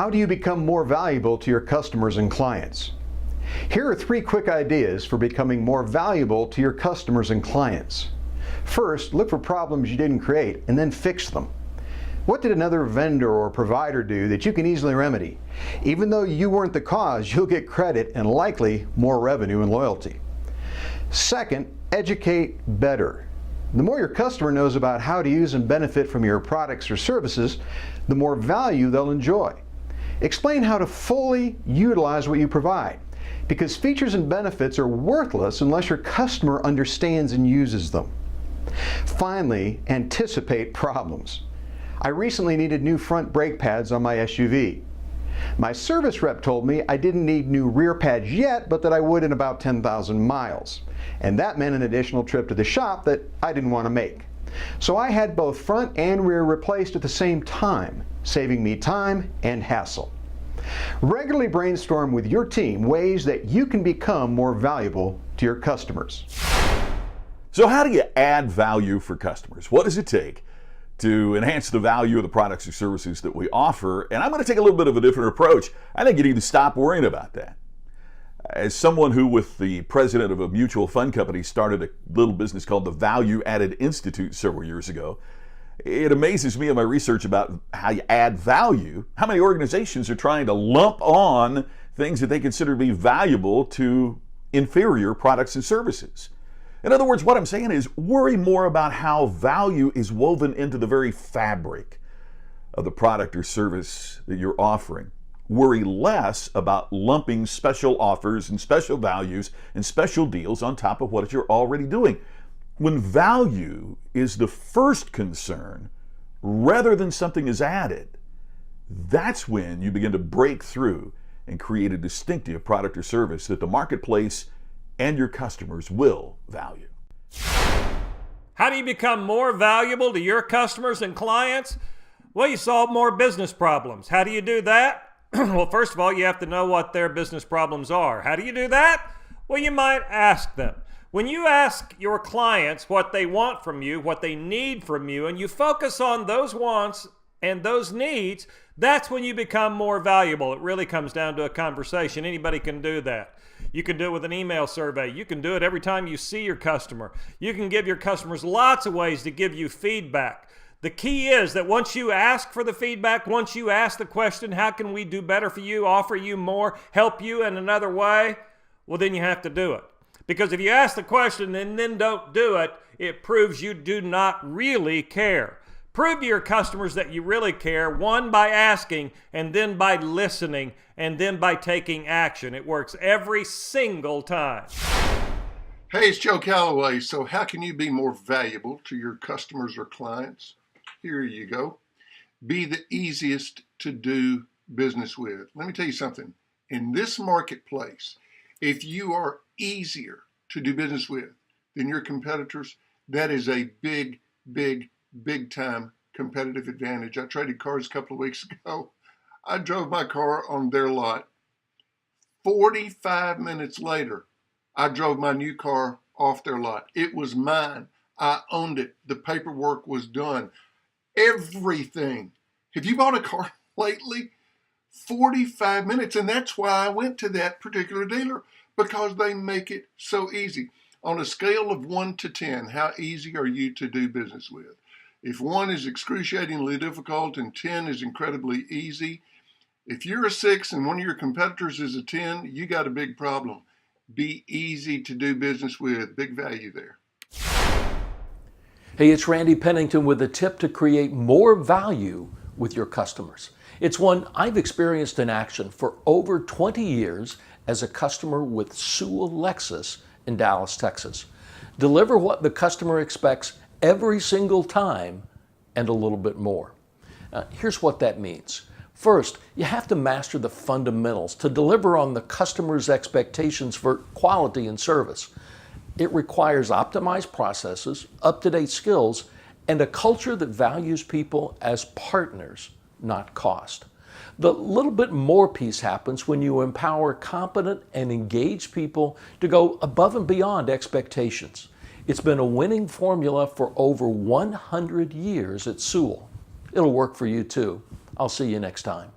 How do you become more valuable to your customers and clients? Here are 3 quick ideas for becoming more valuable to your customers and clients. First, look for problems you didn't create and then fix them. What did another vendor or provider do that you can easily remedy? Even though you weren't the cause, you'll get credit and likely more revenue and loyalty. Second, educate better. The more your customer knows about how to use and benefit from your products or services, the more value they'll enjoy. Explain how to fully utilize what you provide, because features and benefits are worthless unless your customer understands and uses them. Finally, anticipate problems. I recently needed new front brake pads on my SUV. My service rep told me I didn't need new rear pads yet, but that I would in about 10,000 miles. And that meant an additional trip to the shop that I didn't want to make. So I had both front and rear replaced at the same time, saving me time and hassle. Regularly brainstorm with your team ways that you can become more valuable to your customers. So how do you add value for customers? What does it take to enhance the value of the products or services that we offer? And I'm going to take a little bit of a different approach. I think you need to stop worrying about that. As someone who, with the president of a mutual fund company, started a little business called the Value Added Institute several years ago, it amazes me in my research about how you add value, how many organizations are trying to lump on things that they consider to be valuable to inferior products and services. In other words, what I'm saying is worry more about how value is woven into the very fabric of the product or service that you're offering. Worry less about lumping special offers and special values and special deals on top of what you're already doing. When value is the first concern rather than something is added, that's when you begin to break through and create a distinctive product or service that the marketplace and your customers will value. How do you become more valuable to your customers and clients? Well, you solve more business problems. How do you do that? Well, first of all, you have to know what their business problems are. How do you do that? Well, you might ask them. When you ask your clients what they want from you, what they need from you, and you focus on those wants and those needs, that's when you become more valuable. It really comes down to a conversation. Anybody can do that. You can do it with an email survey. You can do it every time you see your customer. You can give your customers lots of ways to give you feedback. The key is that once you ask for the feedback, once you ask the question, how can we do better for you, offer you more, help you in another way? Well, then you have to do it. Because if you ask the question and then don't do it, it proves you do not really care. Prove to your customers that you really care, one, by asking, and then by listening, and then by taking action. It works every single time. Hey, it's Joe Calloway. So how can you be more valuable to your customers or clients? Here you go. Be the easiest to do business with. Let me tell you something. In this marketplace, if you are easier to do business with than your competitors, that is a big, big, big time competitive advantage. I traded cars a couple of weeks ago. I drove my car on their lot. 45 minutes later, I drove my new car off their lot. It was mine. I owned it. The paperwork was done. Everything. Have you bought a car lately? 45 minutes. And that's why I went to that particular dealer, because they make it so easy. On a scale of 1 to 10, how easy are you to do business with? If 1 is excruciatingly difficult and 10 is incredibly easy, if you're a 6 and one of your competitors is a 10, you got a big problem. Be easy to do business with. Big value there. Hey, it's Randy Pennington with a tip to create more value with your customers. It's one I've experienced in action for over 20 years as a customer with Sewell Lexus in Dallas, Texas. Deliver what the customer expects every single time and a little bit more. Here's what that means. First, you have to master the fundamentals to deliver on the customer's expectations for quality and service. It requires optimized processes, up-to-date skills, and a culture that values people as partners, not cost. The little bit more piece happens when you empower competent and engaged people to go above and beyond expectations. It's been a winning formula for over 100 years at Sewell. It'll work for you too. I'll see you next time.